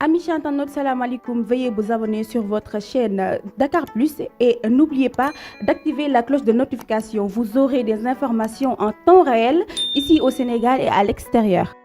Amis internautes, salam alaikum. Veuillez vous abonner sur votre chaîne Dakar Plus et n'oubliez pas d'activer la cloche de notification. Vous aurez des informations en temps réel ici au Sénégal et à l'extérieur.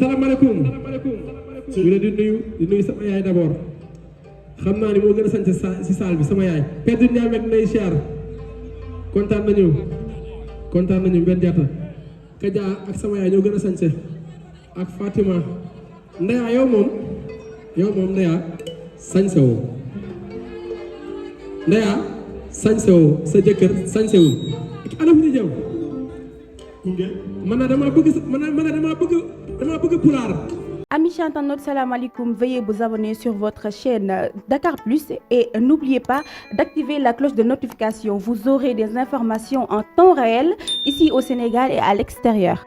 salaamaaleykum ñu ne di nuyu sama yaay d'abord xam naa ni moo gën a sañ si salle bi sama yaay Pedro Ndiaye ak Ndeye Chiar kontaan nañu benn jaata Kaja ak sama yaay ñoo gën a sañse ak Fatima Ndeya yow moom Ndeya sañse woo Ndeya sañse woo sa jëkkër sañse wul ana fi ñu jëm man dama bëgg pulaar. Amis internautes, salam alaikum. Veuillez vous abonner sur votre chaîne Dakar Plus et n'oubliez pas d'activer la cloche de notification. Vous aurez des informations en temps réel ici au Sénégal et à l'extérieur.